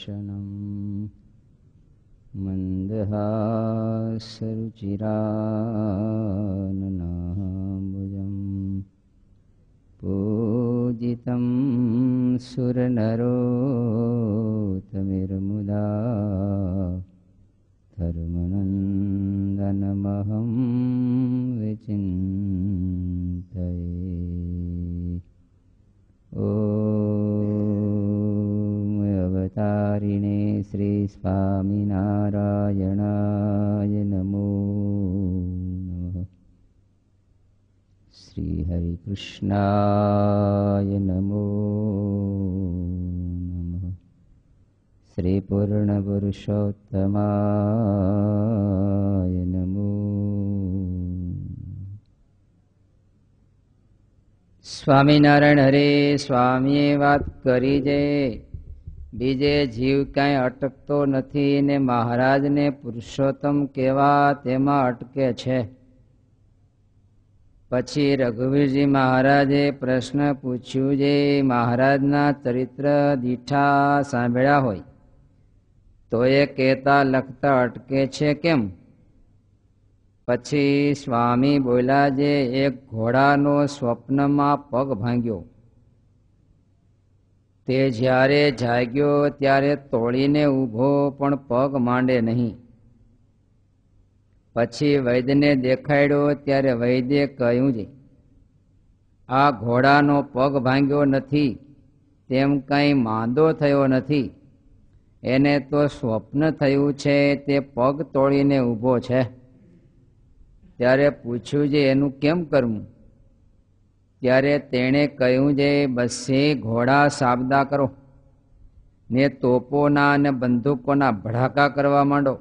दर्शनम् मन्दहासरुचिराननाम्बुजम् पूजितं सुरनरोत्तमैर्मुदा धर्मनन्दनमहं विचिन्तये। ॐ अवतारिणे श्री स्वामिनारायणाय नमो नमः। श्री हरिकृष्णाय नमो नमः। श्री पूर्णपुरुषोत्तमाय नमो। સ્વામિનારાયણ હરે સ્વામીએ વાત કરી છે, બીજે જીવ કાંઈ અટકતો નથી ને મહારાજને પુરુષોત્તમ કેવા તેમાં અટકે છે. પછી રઘુવીરજી મહારાજે પ્રશ્ન પૂછ્યું જે મહારાજના ચરિત્ર દીઠા સાંભળ્યા હોય તો એ કહેતા લખતા અટકે છે કેમ? પછી સ્વામી બોલ્યા જે એક ઘોડાનો સ્વપ્નમાં પગ ભાંગ્યો, તે જ્યારે જાગ્યો ત્યારે તોળીને ઊભો પણ પગ માંડે નહીં. પછી વૈદ્યને દેખાડ્યો ત્યારે વૈદ્યે કહ્યું છે આ ઘોડાનો પગ ભાંગ્યો નથી, તેમ કંઈ માંદો થયો નથી, એને તો સ્વપ્ન થયું છે, તે પગ તોડીને ઊભો છે. ત્યારે પૂછ્યું છે એનું કેમ કરવું? ત્યારે તેણે કહ્યું છે બસે ઘોડા સાબદા કરો ને તોપોના અને બંદૂકોના ભડાકા કરવા માંડો,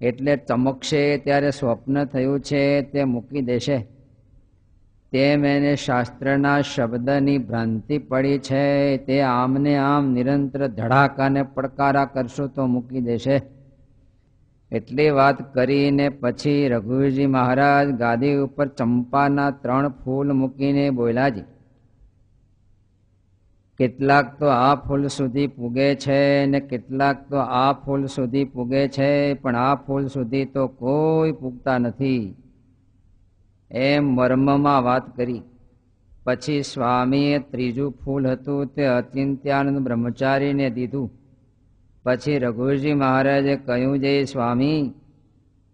એટલે ચમકશે ત્યારે સ્વપ્ન થયું છે તે મૂકી દેશે. તેમ એને શાસ્ત્રના શબ્દની ભ્રાંતિ પડી છે, તે આમને આમ નિરંતર ધડાકાને પડકારા કરશો તો મૂકી દેશે. એટલી વાત કરીને પછી રઘુવીરજી મહારાજ ગાદી ઉપર ચંપાના 3 ફૂલ મૂકીને બોલ્યા છે કેટલાક તો આ ફૂલ સુધી પૂગે છે ને કેટલાક તો આ ફૂલ સુધી પૂગે છે, પણ આ ફૂલ સુધી તો કોઈ પૂગતા નથી. એમ મર્મમાં વાત કરી. પછી સ્વામીએ 3જું ફૂલ હતું તે અચિંત્યાનંદ બ્રહ્મચારીને દીધું. પછી રઘુવીરજી મહારાજે કહ્યું જે સ્વામી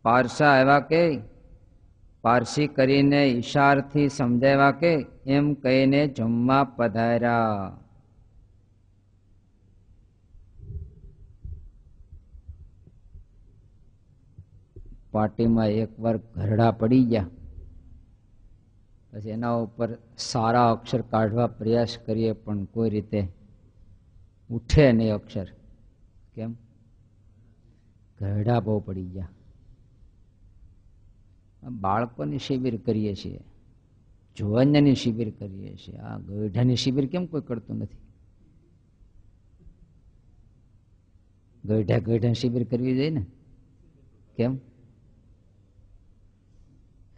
પારસા આવ્યા કે? પારસી કરીને ઈશારથી સમજાવ્યા કે? એમ કહીને જમવા પધાર્યા. પાટીમાં એકવાર ઘરડા પડી ગયા, પછી એના ઉપર સારા અક્ષર કાઢવા પ્રયાસ કરીએ પણ કોઈ રીતે ઉઠે નહીં અક્ષર. કેમ? ઘરડા બહુ પડી ગયા. બાળકોની શિબિર કરીએ છીએ, જુવાનિયાની શિબિર કરીએ છીએ, આ ગઈઢાની શિબિર કેમ કોઈ કરતું નથી? ગઈઢા શિબિર કરવી જોઈએ ને. કેમ?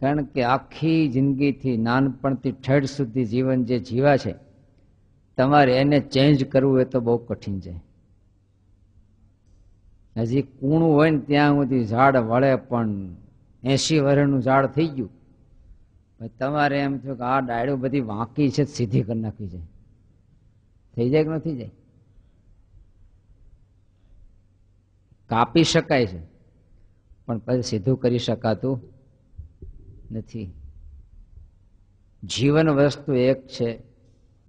કારણ કે આખી જિંદગીથી નાનપણથી ઠેઠ સુધી જીવન જે જીવા છે, તમારે એને ચેન્જ કરવું એ તો બહુ કઠિન છે. હજી કૂણું હોય ને ત્યાં સુધી ઝાડ વળે, પણ 80 વર્ષનું ઝાડ થઈ ગયું, તમારે એમ થયું કે આ ડાળીઓ બધી વાંકી છે, સીધી કરી નાખવી છે. થઈ જાય કે ન થઈ જાય? કાપી શકાય છે પણ પછી સીધું કરી શકાતું નથી. જીવન વસ્તુ એક છે,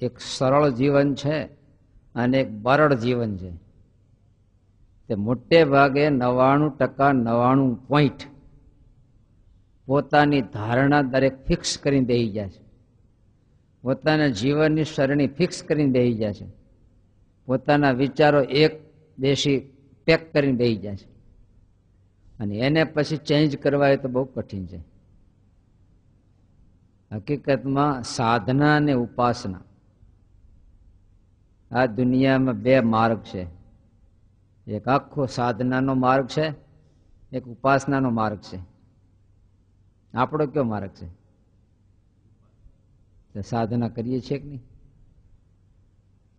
એક સરળ જીવન છે અને એક બરડ જીવન છે. તે મોટે ભાગે 99% પોતાની ધારણા દરેક ફિક્સ કરીને દઈ ગયા છે, પોતાના જીવનની સરણી ફિક્સ કરીને દઈ ગયા છે, પોતાના વિચારો એક દેશી પેક કરીને દઈ ગયા છે, અને એને પછી ચેન્જ કરવા એ તો બહુ કઠિન છે. હકીકતમાં સાધના અને ઉપાસના આ દુનિયામાં 2 માર્ગ છે. એક આખો સાધનાનો માર્ગ છે, એક ઉપાસનાનો માર્ગ છે. આપણો કયો માર્ગ છે? સાધના કરીએ છીએ કે નહીં?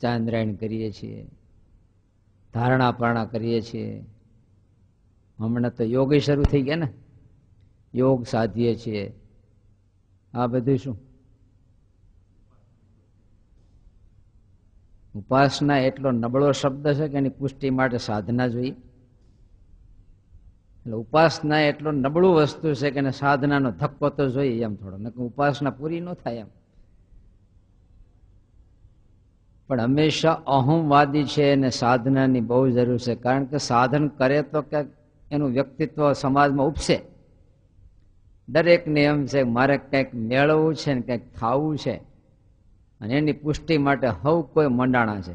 ચાંદ્રાયણ કરીએ છીએ, ધારણા પારણા કરીએ છીએ. હમણાં તો યોગ શરૂ થઈ ગયા ને, યોગ સાધીએ છીએ. આ બધું શું? ઉપાસના એટલો નબળો શબ્દ છે કે એની પુષ્ટિ માટે સાધના જોઈએ. એટલે ઉપાસના એટલો નબળું વસ્તુ છે કે એને સાધનાનો ધક્કો તો જોઈએ એમ થોડો, નકર ઉપાસના પૂરી ન થાય એમ. પણ હંમેશા અહમવાદી છે અને સાધનાની બહુ જરૂર છે. કારણ કે સાધન કરે તો ક્યાંક એનું વ્યક્તિત્વ સમાજમાં ઉપસે. દરેકને એમ છે મારે કંઈક મેળવવું છે ને કંઈક થવું છે, અને એની પુષ્ટિ માટે હવ કોઈ મંડાણા છે.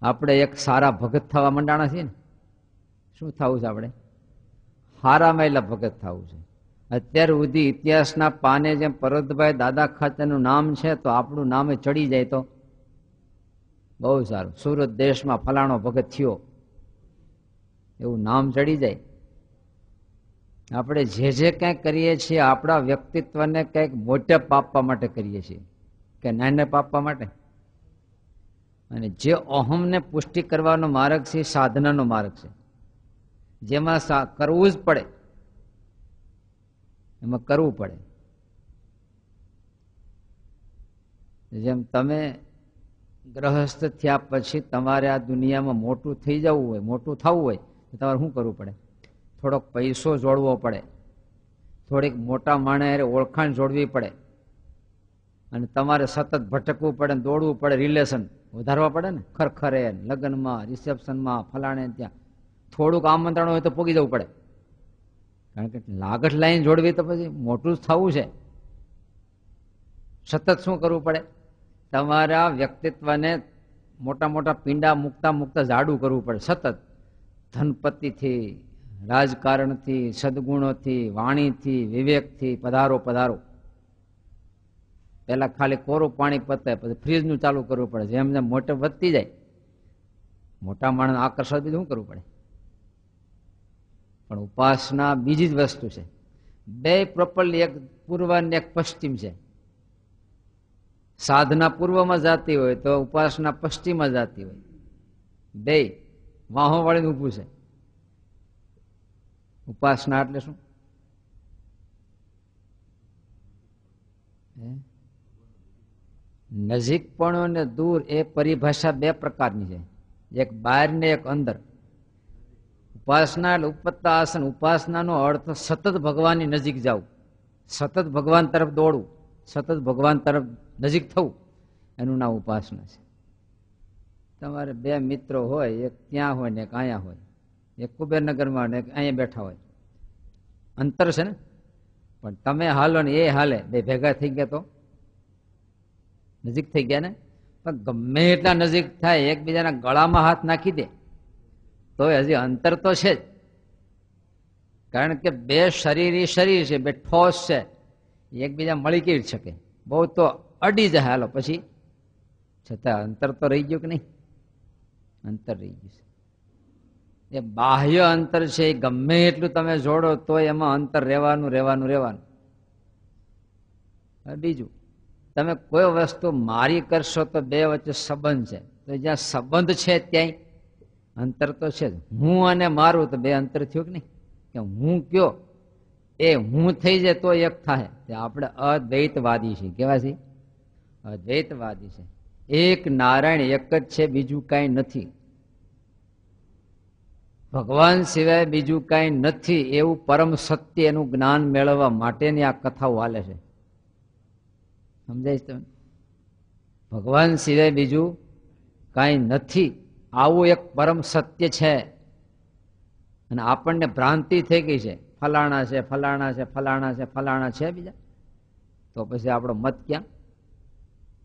આપણે એક સારા ભગત થવા મંડાણા છીએ ને. શું થવું છે? આપણે હારામાં એટલે ભગત થવું છે. અત્યાર સુધી ઇતિહાસના પાને જેમ પર્વતભાઈ દાદા ખાચરનું નામ છે, તો આપણું નામ ચડી જાય તો બહુ સારું. સુરત દેશમાં ફલાણો ભગત થયો એવું નામ ચડી જાય. આપણે જે જે કંઈક કરીએ છીએ આપણા વ્યક્તિત્વને કંઈક મોટે પાપવા માટે કરીએ છીએ કે નાને પાપવા માટે. અને જે અહમને પુષ્ટિ કરવાનો માર્ગ છે સાધનાનો માર્ગ છે, જેમાં કરવું જ પડે, એમાં કરવું પડે. જેમ તમે ગ્રહસ્થ થયા પછી તમારે આ દુનિયામાં મોટું થઈ જવું હોય, મોટું થવું હોય તો તમારે શું કરવું પડે? થોડોક પૈસો જોડવો પડે, થોડીક મોટા માણસે ઓળખાણ જોડવી પડે, અને તમારે સતત ભટકવું પડે, દોડવું પડે, રિલેશન વધારવા પડે ને. ખરખરે લગ્નમાં, રિસેપ્શનમાં, ફલાણે ત્યાં થોડુંક આમંત્રણ હોય તો પોગી જવું પડે. કારણ કે લાગત લાઈન જોડવી તો પછી મોટું જ થવું છે. સતત શું કરવું પડે? તમારા વ્યક્તિત્વને મોટા મોટા પિંડા મૂકતા મૂકતા જાડું કરવું પડે. સતત ધનપતિથી, રાજકારણથી, સદગુણોથી, વાણીથી, વિવેકથી પધારો પધારો. પેલા ખાલી કોરું પાણી પતે, પછી ફ્રીજનું ચાલુ કરવું પડે. જેમ જેમ મોટે વધતી જાય, મોટા માણસ આકર્ષણ બીજું શું કરવું પડે? પણ ઉપાસના બીજી જ વસ્તુ છે. બે પ્રોપરલી, એક પૂર્વ અને એક પશ્ચિમ છે. સાધના પૂર્વમાં જાતી હોય તો ઉપાસના પશ્ચિમમાં જાતી હોય. બે વાહો વાળીને ઊભું છે. ઉપાસના એટલે શું? નજીકપણો અને દૂર એ પરિભાષા બે પ્રકારની છે, એક બહાર ને એક અંદર. ઉપાસના એટલે ઉપત્તા આસન. ઉપાસનાનો અર્થ સતત ભગવાનની નજીક જવું, સતત ભગવાન તરફ દોડવું, સતત ભગવાન તરફ નજીક થવું, એનું નામ ઉપાસના છે. તમારે બે મિત્રો હોય, એક ત્યાં હોય ને એક અહીંયા હોય, એક કુબેરનગરમાં ને એક અહીંયા બેઠા હોય, અંતર છે ને. પણ તમે હાલો ને એ હાલે, બે ભેગા થઈ ગયા તો નજીક થઈ ગયા ને. પણ ગમે એટલા નજીક થાય, એકબીજાના ગળામાં હાથ નાખી દે તો હજી અંતર તો છે જ. કારણ કે બે શરીર છે, બે ઠોસ છે, એકબીજા મળી કેવી શકે? બહુ તો અડી જાય હાલો પછી, છતાં અંતર તો રહી ગયું કે નહીં? અંતર રહી ગયું છે. એ બાહ્ય અંતર છે, એ ગમે એટલું તમે જોડો તો એમાં અંતર રહેવાનું રહેવાનું રહેવાનું. બીજું, તમે કોઈ વસ્તુ મારી કરશો તો બે વચ્ચે સંબંધ છે, તો જ્યાં સંબંધ છે ત્યાંય અંતર તો છે જ. હું અને મારું તો બે અંતર થયું કે નહીં? કે હું કયો એ હું થઈ જાય તો એક થાય. આપણે અદ્વૈતવાદી છીએ. કેવા છે? અદ્વૈતવાદી છે. એક નારાયણ એક જ છે, બીજું કાંઈ નથી. ભગવાન સિવાય બીજું કાંઈ નથી એવું પરમ સત્ય, એનું જ્ઞાન મેળવવા માટેની આ કથાઓ હાલે છે. સમજાય છે તમને? ભગવાન સિવાય બીજું કાંઈ નથી, આવું એક પરમ સત્ય છે. અને આપણને ભ્રાંતિ થઈ ગઈ છે, ફલાણા છે, ફલાણા છે, ફલાણા છે, ફલાણા છે બીજા. તો પછી આપણો મત ક્યાં?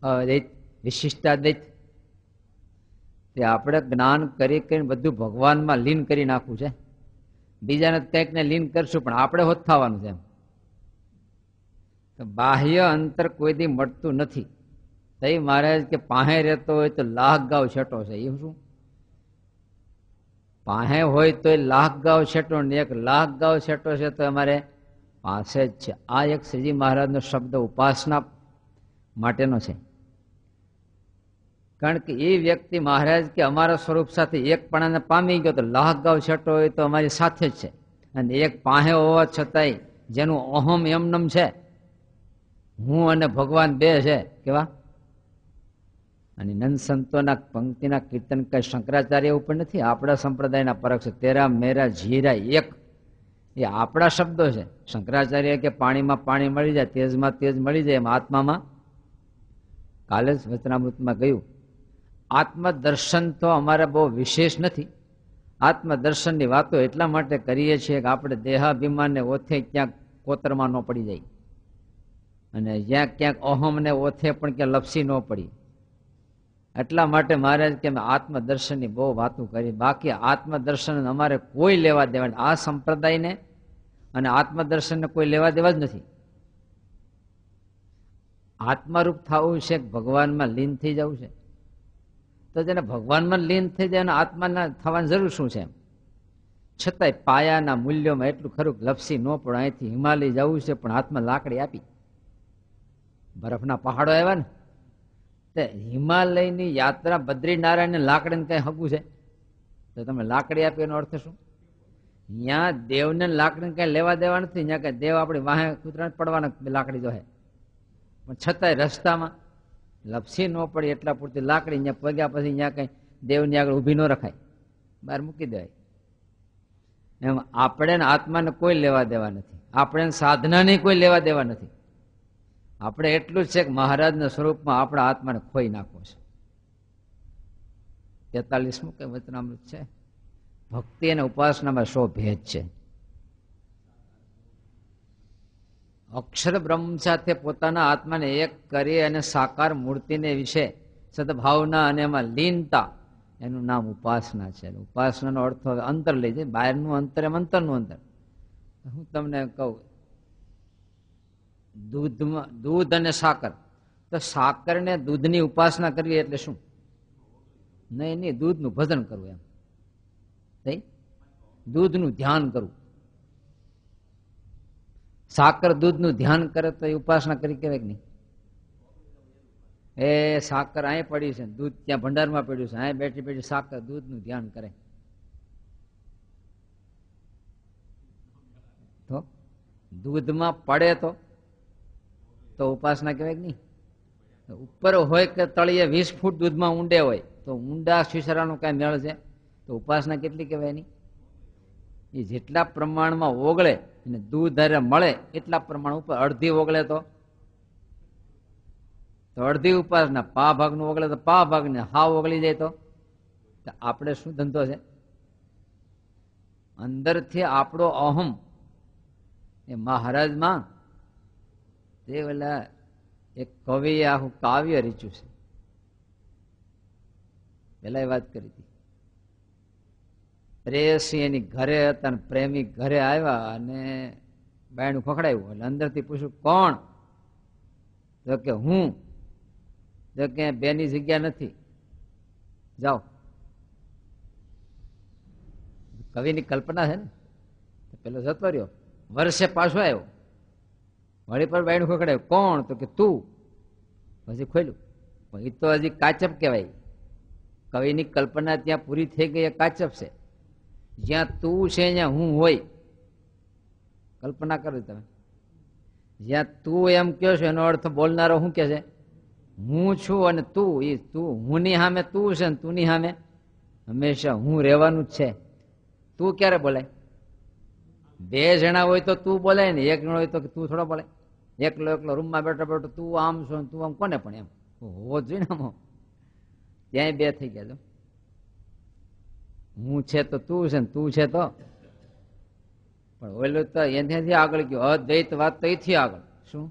અદ્વૈત, વિશિષ્ટાદ્વૈત. તે આપણે જ્ઞાન કરી કરીને બધું ભગવાનમાં લીન કરી નાખવું છે. બીજાને કંઈક ને લીન કરશું, પણ આપણે હોત થવાનું છે. તો બાહ્ય અંતર કોઈ દી મળતું નથી. તઈ મહારાજ કે પાહે રહેતો હોય તો લાખ ગાવ છેટો છે. એવું શું? પાહે હોય તો લાખ ગાવ છેટો ને એક લાખ ગાવ છેટો છે તો અમારે પાસે જ છે. આ એક શ્રીજી મહારાજનો શબ્દ ઉપાસના માટેનો છે. કારણ કે એ વ્યક્તિ મહારાજ કે અમારા સ્વરૂપ સાથે એકપણાને પામી ગયો તો લાહગાવ છેટો હોય તો અમારી સાથે જ છે, અને એક પાસે હોવા છતાંય જેનું અહમ એમનેમ છે, હું અને ભગવાન બે છે કેવા. અને નંદ સંતોના પંક્તિના કીર્તન કઈ શંકરાચાર્ય ઉપર નથી, આપણા સંપ્રદાયના પરખ છે. તેરા મેરા જીરા એક એ આપણા શબ્દો છે. શંકરાચાર્ય કે પાણીમાં પાણી મળી જાય, તેજમાં તેજ મળી જાય, એમ આત્મામાં. કાલે જ વચનામૃતમાં ગયું, આત્મદર્શન તો અમારે બહુ વિશેષ નથી. આત્મદર્શનની વાતો એટલા માટે કરીએ છીએ કે આપણે દેહાભિમાનને ઓથે ક્યાંક કોતરમાં ન પડી જાય, અને જ્યાં ક્યાંક અહમને ઓથે પણ ક્યાં લપસી ન પડી. એટલા માટે મહારાજ કે અમે આત્મદર્શનની બહુ વાતો કરી. બાકી આત્મદર્શન અમારે કોઈ લેવા દેવા, આ સંપ્રદાયને અને આત્મદર્શનને કોઈ લેવા દેવા જ નથી. આત્મારૂપ થવું છે, ભગવાનમાં લીન થઈ જવું છે. તો જેને ભગવાનમાં લીન થઈ જાય અને આત્માના થવાની જરૂર શું છે? છતાંય પાયાના મૂલ્યોમાં એટલું ખરું લપસી ન પડે. અહીંથી હિમાલય જવું છે પણ હાથમાં લાકડી આપી, બરફના પહાડો આવ્યા ને તે હિમાલયની યાત્રા બદ્રીનારાયણ લાકડીને કઈ હગું છે? તો તમે લાકડી આપી એનો અર્થ શું? ત્યાં દેવને લાકડીને કઈ લેવા દેવા નથી. ત્યાં કઈ દેવ આપણી વાહે કૂતરા પડવાના લાકડી જો હે, પણ છતાંય રસ્તામાં લપસી ન પડી એટલા પૂરતી લાકડી ત્યાં પગ્યા પછી ત્યાં કઈ દેવની આગળ ઊભી ન રખાય, બહાર મૂકી દેવાય. એમ આપણે આત્માને કોઈ લેવા દેવા નથી, આપણે સાધનાને કોઈ લેવા દેવા નથી. આપણે એટલું જ છે કે મહારાજના સ્વરૂપમાં આપણા આત્માને ખોઈ નાખવો છે. 43મું કે વચનામૃત છે. ભક્તિ અને ઉપાસનામાં શો ભેદ છે. અક્ષર બ્રહ્મ સાથે પોતાના આત્માને એક કરી અને સાકાર મૂર્તિને વિશે સદભાવના અને એમાં લીનતા, એનું નામ ઉપાસના છે. ઉપાસનાનો અર્થ અંતર લઈ જાય, બહારનું અંતર એમ અંતરનું અંતર. હું તમને કહું, દૂધ અને સાકર, તો સાકર ને દૂધની ઉપાસના કરવી એટલે શું? નહીં, દૂધનું ભજન કરવું એમ, દૂધનું ધ્યાન કરવું. સાકર દૂધનું ધ્યાન કરે તો એ ઉપાસના કરી કહેવાય કે નહીં? એ સાકર અહીં પડી છે, દૂધ ત્યાં ભંડારમાં પડ્યું છે, અહીં બેઠી બેઠી સાકર દૂધનું ધ્યાન કરે તો દૂધમાં પડે તો ઉપાસના કહેવાય કે નહીં? ઉપર હોય કે તળિયે 20 ફૂટ દૂધમાં ઊંડે હોય તો ઊંડા શીશરાનું કઈ મેળ છે? તો ઉપાસના કેટલી કહેવાય નહીં? એ જેટલા પ્રમાણમાં ઓગળે અને દૂધ હારે મળે એટલા પ્રમાણ ઉપર. અડધી ઓગળે તો અડધી ઉપાસના, પા ભાગનું ઓગળે તો પા ભાગને, હાવ ઓગળી જાય તો આપણે શું ધંધો છે? અંદરથી આપણો અહમ એ મહારાજમાં તે ઓલા એક કવિએ આખું કાવ્ય રચ્યું છે. પેલા એ વાત કરી હતી, પ્રેયસી એની ઘરે હતા અને પ્રેમી ઘરે આવ્યા અને બાયણું ખખડાવ્યું. એટલે અંદરથી પૂછ્યું કોણ? તો કે હું. તો કે બેની જગ્યા નથી, જાઓ. કવિની કલ્પના છે ને. પેલો જતો રહ્યો, વર્ષે પાછો આવ્યો, વળી પર બાયણું ખખડાવ્યું, કોણ? તો કે તું. પછી ખોલ્યું, એ તો હજી કાચપ કહેવાય. કવિની કલ્પના ત્યાં પૂરી થઈ ગઈ, એ કાચપ છે. જ્યાં તું છે ત્યાં હું હોય. કલ્પના કરો તમે, જ્યાં તું એમ કહો છો એનો અર્થ બોલનારો શું કે છે? હું છું અને તું. એ તું, હું ની સામે તું છે ને તું ની સામે હંમેશા હું રહેવાનું જ છે. તું ક્યારે બોલાય? બે જણા હોય તો તું બોલાય ને, એક જણો હોય તો તું થોડો બોલાય. એકલો રૂમમાં બેઠો બેઠો તું આમ છો તું આમ, કોને પણ એમ હોવો જોઈએ ને. આમ ત્યાંય બે થઈ ગયા. હું છે તો તું છે ને તું છે તો. પણ ઓલું તો એનાથી આગળ ગયો, અદ્વૈત વાત તો એથી આગળ. શું?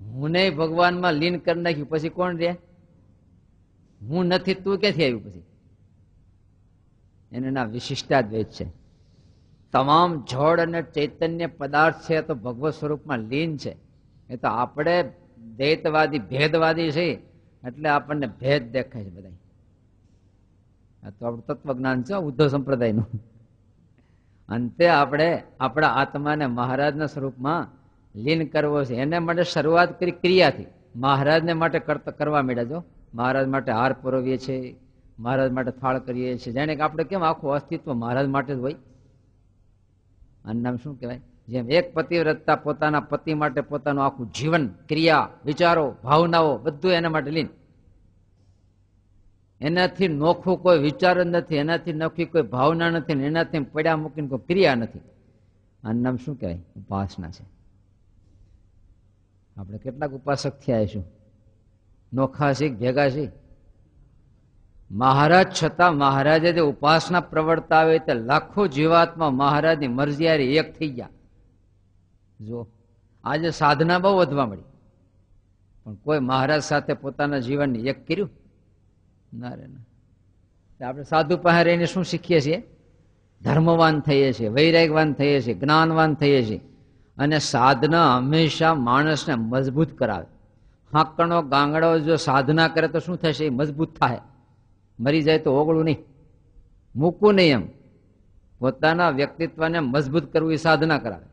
હું નહીં ભગવાનમાં લીન કરી નાખ્યું પછી કોણ રે? હું નથી તું ક્યાંથી આવ્યું પછી? એનું નામ વિશિષ્ટાદ્વૈત છે. તમામ જળ અને ચૈતન્ય પદાર્થ છે તો ભગવત સ્વરૂપમાં લીન છે. એ તો આપણે દ્વૈતવાદી ભેદવાદી છે એટલે આપણને ભેદ દેખાય છે બધા. આ તો આપણું તત્વજ્ઞાન છે ઉદ્ધવ સંપ્રદાયનું. અંતે આપણે આપણા આત્માને મહારાજના સ્વરૂપમાં લીન કરવો છે. એને માટે શરૂઆત કરી ક્રિયાથી. મહારાજને માટે કરવા માંડ્યા. જો મહારાજ માટે હાર પરોવીએ છીએ, મહારાજ માટે થાળ કરીએ છીએ, જાણે કે આપણે કેમ આખું અસ્તિત્વ મહારાજ માટે જ હોય. આનું નામ શું કહેવાય? જેમ એક પતિવ્રતા પોતાના પતિ માટે પોતાનું આખું જીવન, ક્રિયા, વિચારો, ભાવનાઓ બધું એના માટે લીન. એનાથી નોખું કોઈ વિચાર જ નથી, એનાથી નોખી કોઈ ભાવના નથી, એનાથી પડ્યા મૂકીને કોઈ ક્રિયા નથી. આનું નામ શું કહેવાય? ઉપાસના છે. આપણે કેટલાક ઉપાસક થયા છું, નોખા છે, ભેગા છે. મહારાજ છતાં મહારાજે જે ઉપાસના પ્રવર્તાવે તે લાખો જીવાત્મા મહારાજની મરજી હારી એક થઈ ગયા. જો આજે સાધના બહુ વધવા મળી, પણ કોઈ મહારાજ સાથે પોતાના જીવનને એક કર્યું ના રે ના. આપણે સાધુ પાસે રહીને શું શીખીએ છીએ? ધર્મવાન થઈએ છીએ, વૈરાગવાન થઈએ છીએ, જ્ઞાનવાન થઈએ છીએ. અને સાધના હંમેશા માણસને મજબૂત કરાવે. હાંકણો ગાંગડો જો સાધના કરે તો શું થશે? મજબૂત થાય. મરી જાય તો ઓગળું નહીં, મૂકવું નહીં. એમ પોતાના વ્યક્તિત્વને મજબૂત કરવું એ સાધના કરાવે.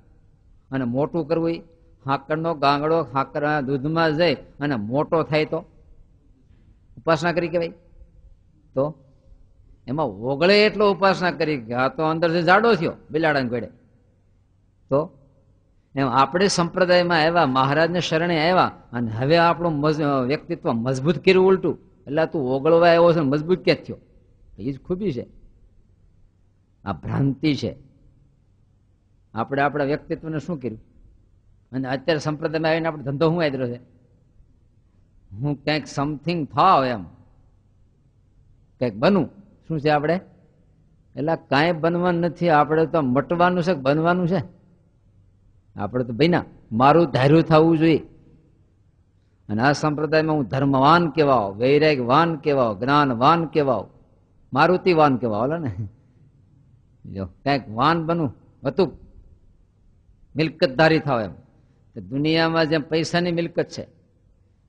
અને મોટું કરવું એ હાંકણનો ગાંગડો હાંકર દૂધમાં જઈ અને મોટો થાય તો ઉપાસના કરી કહેવાય. તો એમાં ઓગળે એટલો ઉપાસના કરી ગયા તો અંદરથી જાડો થયો બિલાડાને ગળે. તો એમ આપણે સંપ્રદાયમાં આવ્યા, મહારાજને શરણે આવ્યા, અને હવે આપણું વ્યક્તિત્વ મજબૂત કર્યું ઉલટું. એટલે તું ઓગળવા આવ્યો છે, મજબૂત ક્યાં થયો? એ જ ખૂબી છે. આ ભ્રાંતિ છે. આપણે આપણા વ્યક્તિત્વને શું કર્યું? અને અત્યારે સંપ્રદાયમાં આવીને આપણે ધંધો શું આદર્યો છે? હું કંઈક સમથિંગ થાવ, એમ કંઈક બનું. શું છે આપણે? એટલે કાંઈ બનવાનું નથી. આપણે તો મટવાનું છે, બનવાનું છે. આપણે તો ભાઈ ના મારું ધાર્યું થવું જોઈએ. અને આ સંપ્રદાયમાં હું ધર્મવાન કેવાઓ, વૈરાગવાન કેવાઓ, જ્ઞાનવાન કેવાઓ, મારુતિવાન કેવાઓ ને. જો કંઈક વાન બનવું હતું, મિલકતધારી થાવ. એમ દુનિયામાં જેમ પૈસાની મિલકત છે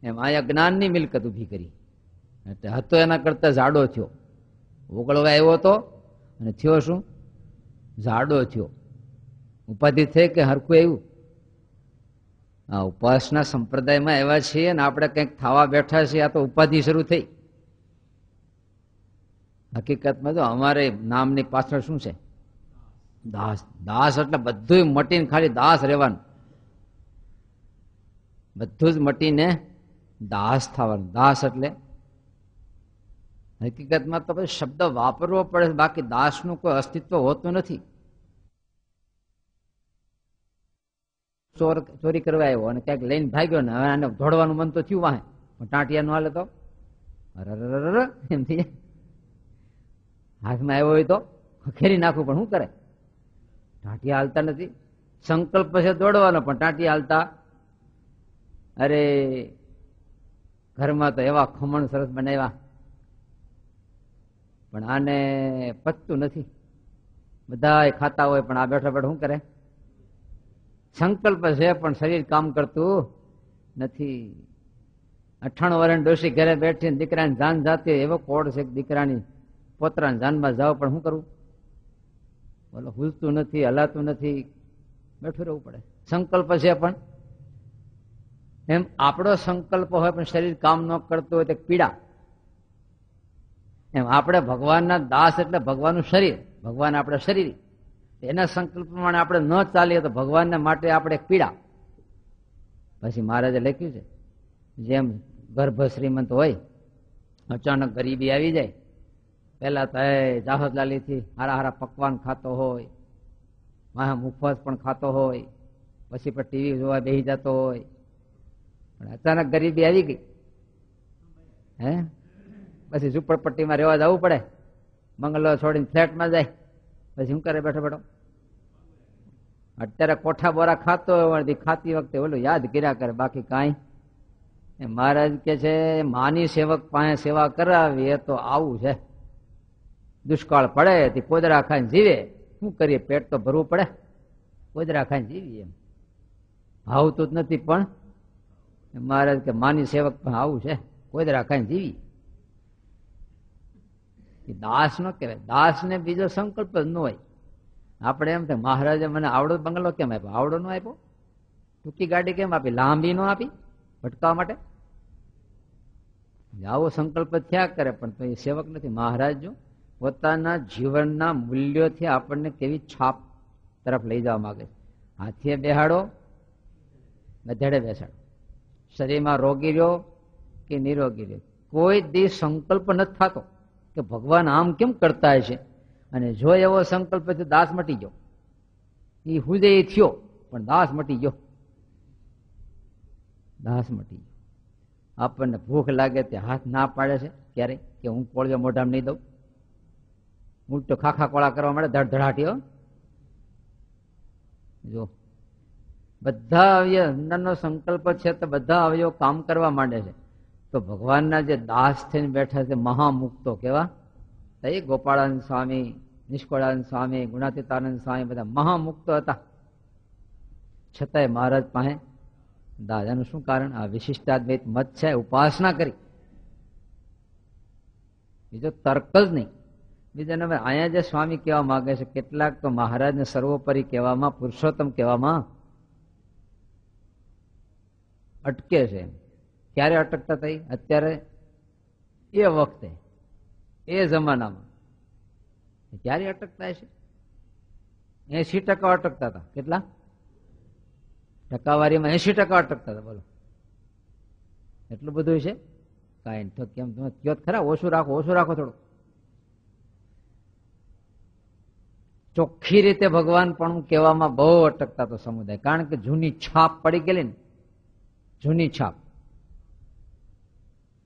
એમ આયા જ્ઞાનની મિલકત ઉભી કરી. એટલે હતો એના કરતા જાડો થયો. ઓગળવા આવ્યો હતો અને થયો શું? જાડો થયો. ઉપાધિ થઈ કે હરખું આવ્યું? આ ઉપાસના સંપ્રદાયમાં એવા છીએ ને આપણે કંઈક થવા બેઠા છીએ. આ તો ઉપાધિ શરૂ થઈ. હકીકતમાં તો અમારે નામની પાછળ શું છે? દાસ. દાસ એટલે બધું મટીને ખાલી દાસ રહેવાનું. બધું જ મટીને દાસ થવાનું. દાસ એટલે હકીકતમાં તો પછી શબ્દ વાપરવો પડે, બાકી દાસનું કોઈ અસ્તિત્વ હોતું નથી. ચોરી કરવા આવ્યો અને ક્યાંક લઈને ભાગ્યો ને હવે આને દોડવાનું મન તો થયું વાહે, પણ ટાંટિયા નું હાલે તો એમ થઈ જાય. હાથમાં આવ્યો હોય તો ખેરી નાખવું, પણ શું કરે? ટાંટિયા હાલતા નથી. સંકલ્પ છે દોડવાનો, પણ ટાંટિયા હાલતા. અરે ઘરમાં તો એવા ખમણ સરસ બનાવ્યા, પણ આને પચતું નથી. બધા ખાતા હોય પણ આ બેઠા બેઠા શું કરે? સંકલ્પ છે પણ શરીર કામ કરતું નથી. 98 વર્ષ ડોશી ઘરે બેઠી દીકરાની જાન જાતી, એવો કોડ છે દીકરાની પોતરાની જાનમાં જાવ, પણ શું કરવું? બોલો, હુલતું નથી, હલાતું નથી, બેઠું રહેવું પડે. સંકલ્પ છે પણ એમ આપણો સંકલ્પ હોય પણ શરીર કામ ન કરતું હોય તો પીડા. એમ આપણે ભગવાનના દાસ એટલે ભગવાનનું શરીર, ભગવાન આપણે શરીર. એના સંકલ્પ પ્રમાણે આપણે ન ચાલીએ તો ભગવાનને માટે આપણે પીડા. પછી મહારાજે લખ્યું છે, જેમ ગર્ભ શ્રીમંત હોય, અચાનક ગરીબી આવી જાય, પેલા તો જાહદલાલીથી હારા હારા પકવાન ખાતો હોય, વાહ મુફત પણ ખાતો હોય, પછી પણ ટીવી જોવા બેસી જતો હોય, પણ અચાનક ગરીબી આવી ગઈ, હે પછી ઝૂંપડપટ્ટીમાં રહેવા જવું પડે, બંગલો છોડીને ફ્લેટમાં જાય, પછી શું કરે બેઠો બેઠો? અત્યારે કોઠા બોરા ખાતો હોય, ખાતી વખતે ઓલું યાદ કર્યા કરે, બાકી કાંઈ. મહારાજ કે છે માની સેવક પાસે સેવા કરાવી એ તો આવું છે. દુષ્કાળ પડે તે કોદરા ખાઈને જીવે, શું કરીએ? પેટ તો ભરવું પડે, કોદરા ખાઈને જીવીએ. એમ ભાવતું જ નથી, પણ મહારાજ કે માની સેવક પણ આવું છે, કોદરા ખાઈને જીવી. દાસ નો કહેવાય. દાસ ને બીજો સંકલ્પ જ ન હોય. આપણે એમ થાય મહારાજે મને આવડો બંગલો કેમ આપ્યો? આવડો નો આપ્યો? ટૂંકી ગાડી કેમ આપી? લાંબી નો આપી ભટકાવા માટે? આવો સંકલ્પ થયા કરે, પણ તો એ સેવક નથી. મહારાજ જો પોતાના જીવનના મૂલ્યોથી આપણને કેવી છાપ તરફ લઈ જવા માંગે છે. હાથીએ બેહાડો, ગધેડે બેસાડો, શરીરમાં રોગી રહ્યો કે નિરોગી રહ્યો, કોઈ દી સંકલ્પ નથી થતો કે ભગવાન આમ કેમ કરતા હશે. અને જો એવો સંકલ્પ થયો, દાસ મટી ગયો. એ હુદે થયો પણ દાસ મટી ગયો, દાસ મટી ગયો. આપણને ભૂખ લાગે તે હાથ ના પાડે છે ક્યારે કે હું કોળિયો મોઢામાં નહીં દઉં. ઉલટો ખાખા કોળા કરવા માટે ધડધડાટીઓ. જો બધા અવયવ અંદરનો સંકલ્પ છે તો બધા અવયવ કામ કરવા માંડે છે. તો ભગવાનના જે દાસ થઈને બેઠા છે મહામુક્તો કેવા, એ ગોપાળાનંદ સ્વામી, નિષ્કોળાનંદ સ્વામી, ગુણાતીતાનંદ સ્વામી બધા મહામુક્તો હતા. છતાંય મહારાજ પાસે દાસ. એનું શું કારણ? આ વિશિષ્ટાદ્વૈત મત છે, ઉપાસના કરી, બીજો તર્ક જ નહીં. બીજા નંબર અહીંયા જે સ્વામી કહેવા માંગે છે, કેટલાક તો મહારાજને સર્વોપરી કહેવામાં, પુરુષોત્તમ કહેવામાં અટકે છે. ક્યારે અટકતા થઈ? અત્યારે એ વખતે એ જમાનામાં ક્યારે અટકતા હશે? 80% અટકતા હતા. કેટલા ટકાવારીમાં? 80% અટકતા હતા. બોલો એટલું બધું છે? કાંઈ તો કેમ તમે કયો ખરા, ઓછું રાખો, ઓછું રાખો થોડું. ચોખ્ખી રીતે ભગવાન પણ કહેવામાં બહુ અટકતા તો સમુદાય, કારણ કે જૂની છાપ પડી ગયેલી ને, જૂની છાપ.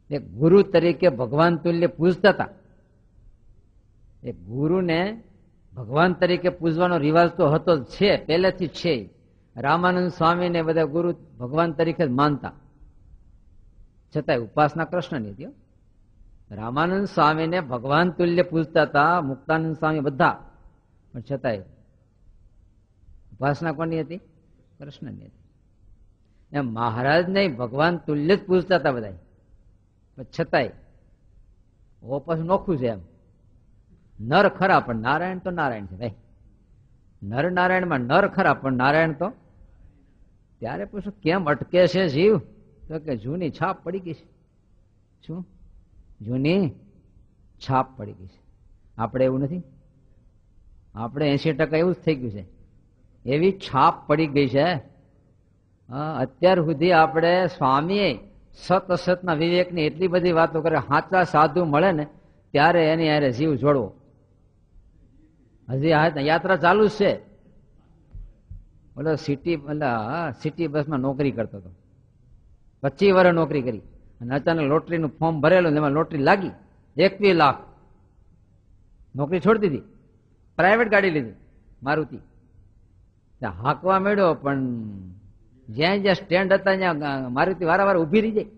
એક ગુરુ તરીકે ભગવાન તુલ્ય પૂજતા હતા. એક ગુરુને ભગવાન તરીકે પૂજવાનો રિવાજ તો હતો જ છે, પહેલેથી છે. રામાનંદ સ્વામીને બધા ગુરુ ભગવાન તરીકે જ માનતા, છતાંય ઉપાસના કૃષ્ણની હતી. રામાનંદ સ્વામીને ભગવાન તુલ્ય પૂજતા હતા, મુક્તાનંદ સ્વામી બધા, પણ છતાંય ઉપાસના કોની હતી? કૃષ્ણની હતી. એમ મહારાજને ભગવાન તુલ્ય જ પૂજતા હતા બધા, પણ છતાંય ઓ પછી નોખું છે. એમ નર ખરા પણ નારાયણ તો નારાયણ છે ભાઈ. નર નારાયણમાં નર ખરા પણ નારાયણ તો. ત્યારે પૂછું કેમ અટકે છે જીવ? તો કે જૂની છાપ પડી ગઈ છે. શું જૂની છાપ પડી ગઈ છે? આપણે એવું નથી. આપણે 80% એવું જ થઈ ગયું છે. એવી છાપ પડી ગઈ છે. અત્યાર સુધી આપણે સ્વામીએ સત અસતના વિવેકની એટલી બધી વાતો કરે, સાચા સાધુ મળે ને ત્યારે એની હારે જીવ જોડવો. હજી યાત્રા ચાલુ જ છે. બોલો સિટી બસમાં નોકરી કરતો હતો, 25 વર્ષ નોકરી કરી, અને અચાનક લોટરીનું ફોર્મ ભરેલું, એમાં લોટરી લાગી 21 લાખ. નોકરી છોડી દીધી, પ્રાઇવેટ ગાડી લીધી મારુતિ, હાંકવા મળ્યો. પણ જ્યાં જ્યાં સ્ટેન્ડ હતા ત્યાં મારુતિ વારંવાર ઉભી રહી જાય.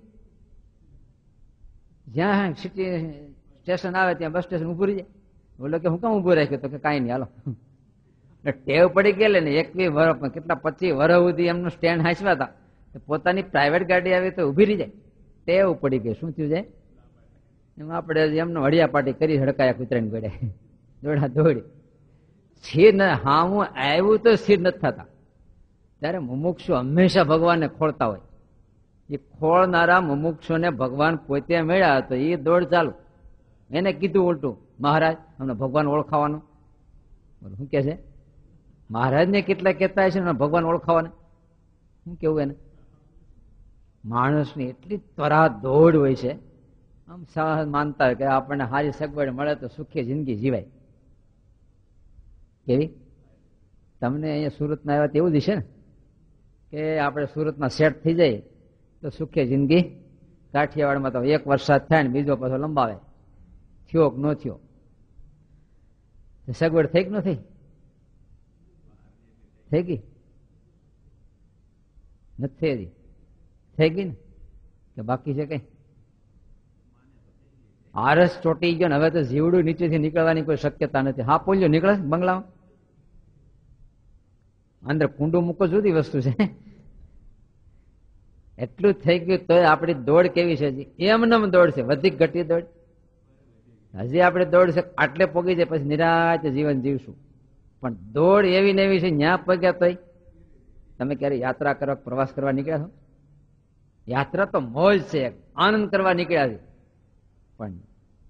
જ્યાં સિટી સ્ટેશન આવે ત્યાં બસ સ્ટેશન ઉભું રહી જાય. બોલો કે હું કામ ઉભું રાખ્યું? તો કે કાંઈ નહીં, હાલો. ટેવ પડી ગયેલી ને 21 વર્ષ, કેટલા 25 વર્ષ સુધી એમનું સ્ટેન્ડ હાંચવા હતા. પોતાની પ્રાઇવેટ ગાડી આવી તો ઉભી રહી જાય. ટેવ પડી ગઈ. શું થયું છે? એમાં આપણે એમનો હળિયા પાટી કરી હડકાયા કૂતરાની ગળે દોડા દોડી. સ્થિર હા હું આવ્યું તો સ્થિર નથી થતા. ત્યારે મુમુક્ષુ હંમેશા ભગવાનને ખોળતા હોય. એ ખોળનારા મુમુક્ષુને ભગવાન પોતે મળ્યા તો એ દોડ ચાલુ. એને કીધું ઉલટું, મહારાજ અમને ભગવાન ઓળખાવાનું. શું કે છે? મહારાજને કેટલા કહેતા છે ભગવાન ઓળખાવાને? શું કેવું એને? માણસની એટલી ત્વરા દોડ હોય છે. આમ સહજ માનતા હોય કે આપણને સારી સગવડ મળે તો સુખી જિંદગી જીવાય. કેવી? તમને અહીંયા સુરતમાં આવ્યા તેવું જ છે ને, કે આપણે સુરતમાં સેટ થઈ જાય તો સુખી જિંદગી. કાઠિયાવાડમાં તો એક વરસાદ થાય ને બીજો પાછો લંબાવે. થયો કે ન થયો? સગવડ થઈ કે ન થઈ? થઈ ગઈ? નથી થઈ? થઈ ગઈ ને? કે બાકી છે કઈ? આરસ ચોટી ગયો ને હવે તો જીવડું નીચેથી નીકળવાની કોઈ શક્યતા નથી. હા પોલ્યો નીકળે બંગલામાં, અંદર કુંડું મૂકો જુદી વસ્તુ છે. એટલું થઈ ગયું તોય આપણી દોડ કેવી છે? એમને દોડ છે, વધી ઘટી દોડ. હજી આપણે દોડ છે આટલે પોગી જાય પછી નિરાંતે જીવન જીવશું. પણ દોડ એવી ને એવી છે, ન્યા પગ્યા તોય. તમે ક્યારે યાત્રા કરવા, પ્રવાસ કરવા નીકળ્યા છો? યાત્રા તો મોજ છે, આનંદ કરવા નીકળ્યા છે. પણ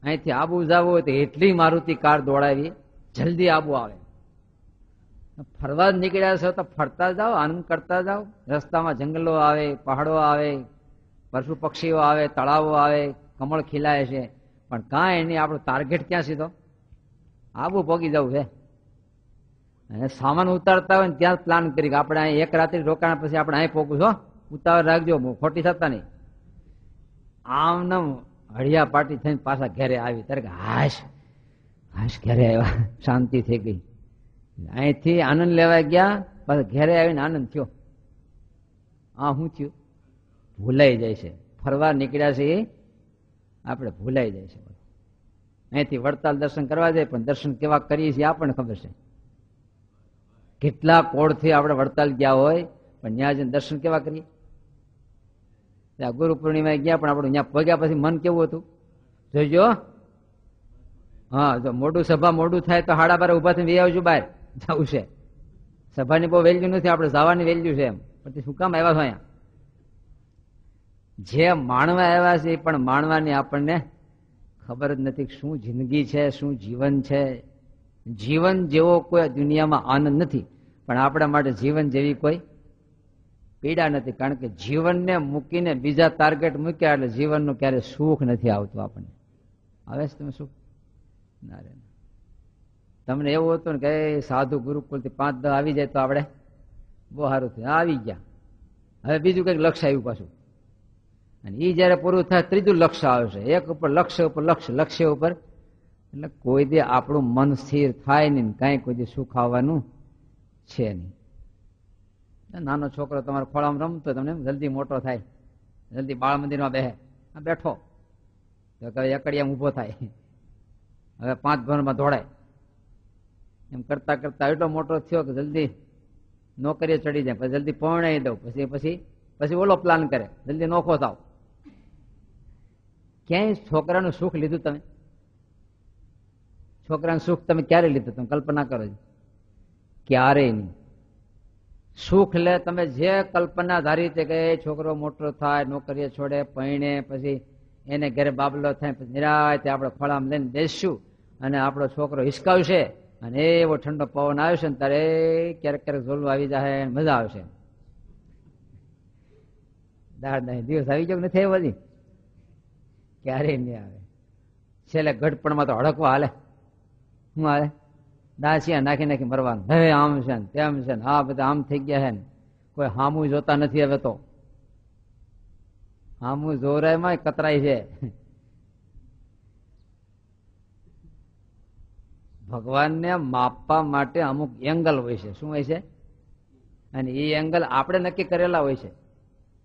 અહીંથી આબુ જવું હોય તો એટલી મારુતિ કાર દોડાવી, જલ્દી આબુ આવે. ફરવા જ નીકળ્યા છો તો ફરતા જાઓ, આનંદ કરતા જાઓ. રસ્તામાં જંગલો આવે, પહાડો આવે, પશુ પક્ષીઓ આવે, તળાવો આવે, કમળ ખીલાય છે, પણ કાંઈ નહીં. આપણો ટાર્ગેટ ક્યાં સીધો આબુ પહોંચી જવું છે. અને સામાન ઉતારતા હોય ને ત્યાં પ્લાન કરી કે આપણે અહીં એક રાત્રિ રોકાણ પછી આપણે અહીં પહોંચું છો, ઉતાવળ રાખજો, ખોટી થતા નહીં. આમ નામ હળિયા પાટી થઈને પાછા ઘરે આવી ત્યારે હાશ હાશ ઘરે આવ્યા, શાંતિ થઈ ગઈ. અહીંથી આનંદ લેવા ગયા, પાછા ઘરે આવીને આનંદ થયો. આ શું થયું? ભૂલાઈ જાય છે. ફરવા નીકળ્યા છે એ આપણે ભૂલાઈ જાય છે. અહીંથી વડતાલ દર્શન કરવા જાય, પણ દર્શન કેવા કરીએ છીએ આપણને ખબર છે. કેટલા કોળથી આપણે વડતાલ ગયા હોય, પણ ત્યાં જઈને દર્શન કેવા કરીએ? ત્યાં ગુરુ પૂર્ણિમા ગયા, પણ આપણે ત્યાં પગ્યા પછી મન કેવું હતું જોઈજો. હા, જો મોડું સભા મોડું થાય તો 12:30 ઉભા થઈને વી આવજો, બહાર જવું છે. સભાની બહુ વેલ્યુ નથી, આપણે જવાની વેલ્યુ છે. એમ પછી શું કામ આવ્યા છો અહીંયા? જે માણવા આવ્યા છે એ પણ માણવાની આપણને ખબર જ નથી શું જિંદગી છે, શું જીવન છે. જીવન જેવો કોઈ દુનિયામાં આનંદ નથી, પણ આપણા માટે જીવન જેવી કોઈ પીડા નથી. કારણ કે જીવનને મૂકીને બીજા ટાર્ગેટ મૂક્યા એટલે જીવનનું ક્યારે સુખ નથી આવતું આપણને. આવે છે તમે સુખ? ના રે. તમને એવું હતું ને કે સાધુ ગુરુકુળથી 5-10 આવી જાય તો આપણે બહુ સારું થયું, આવી ગયા. હવે બીજું કંઈક લક્ષ્ય આવ્યું પાછું, અને એ જયારે પૂરું થાય ત્રીજું લક્ષ્ય આવશે. એક ઉપર લક્ષ્ય ઉપર લક્ષ્ય, લક્ષ્ય ઉપર. એટલે કોઈ દે આપણું મન સ્થિર થાય નહીં, કાંઈ કોઈ દે સુખ આવવાનું છે નહીં. નાનો છોકરો તમારો ખોળામાં રમતો, તમને જલ્દી મોટો થાય, જલ્દી બાળ મંદિરમાં બેહે, બેઠો તો કઈ એકડિયામાં ઊભો થાય, હવે 5 ભરમાં દોડાય. એમ કરતા કરતા એટલો મોટો થયો કે જલ્દી નોકરીએ ચડી જાય, પછી જલ્દી પરણાવી દઉં, પછી ઓલો પ્લાન કરે, જલ્દી નોખો થાવ. ક્યાંય છોકરાનું સુખ લીધું તમે? છોકરાનું સુખ તમે ક્યારે લીધું? તમે કલ્પના કરો. ક્યારેય નહીં. સુખ લે તમે જે કલ્પના ધારી છે કે છોકરો મોટો થાય, નોકરીએ છોડે, પરણે, પછી એને ઘરે બાબલો થાય, પછી નિરાતે આપણે ખોળામાં લઈને બેસશું અને આપણો છોકરો હિસકાવશે, અને એવો ઠંડો પવન આવશે ને ત્યારે ક્યારેક ક્યારેક ઝોલું આવી જાય, મજા આવશે. 10 દિવસ આવી જાવ નથી આવ્યો હજી? ક્યારેય નહીં આવે. છેલ્લે ઘટપણમાં તો હડકવા હાલે. શું હાલે? દાસિયા નાખી નાખી મરવાનું. હવે આમ છે ને તેમ છે ને, આ બધા આમ થઈ ગયા છે ને, કોઈ હામું જોતા નથી. હવે તો હામું જોરાયમાં કતરાય છે. ભગવાનને માપવા માટે અમુક એંગલ હોય છે. શું હોય છે? અને એ એંગલ આપણે નક્કી કરેલા હોય છે.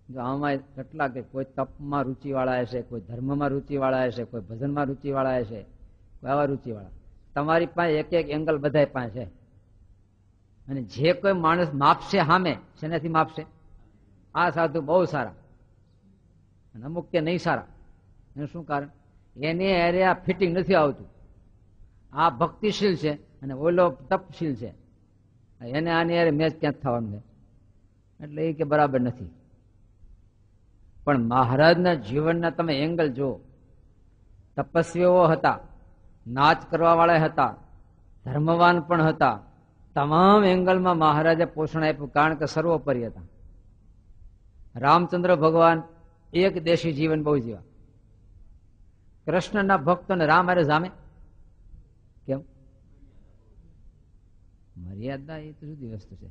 જો આમાં કેટલા કે કોઈ તપમાં રુચિ વાળા હશે, કોઈ ધર્મમાં રુચિ વાળા હશે, કોઈ ભજનમાં રુચિ વાળા હશે, કોઈ આવા રુચિ વાળા. તમારી પાસે એક એક એંગલ બધા પાસે છે. અને જે કોઈ માણસ માપશે સામે, શેનાથી માપશે? આ સાધુ બહુ સારા અને અમુક કે નહીં સારા. એનું શું કારણ? એને અરે આ ફિટિંગ નથી આવતું. આ ભક્તિશીલ છે અને ઓલો તપશીલ છે, એને આની અરે મેચ ક્યાં થવાનું છે. એટલે એ કે બરાબર નથી. પણ મહારાજના જીવનના તમે એંગલ જુઓ. તપસ્વીઓ હતા, નાચ કરવા વાળા હતા, ધર્મવાન પણ હતા. તમામ એંગલમાં મહારાજે પોષણ આપ્યું, કારણ કે સર્વોપરી હતા. રામચંદ્ર ભગવાન એક દેશી જીવન બહુ જીવા. કૃષ્ણના ભક્તોને રામ અરે જામે કેમ? મર્યાદા એ તો જુદી વસ્તુ છે.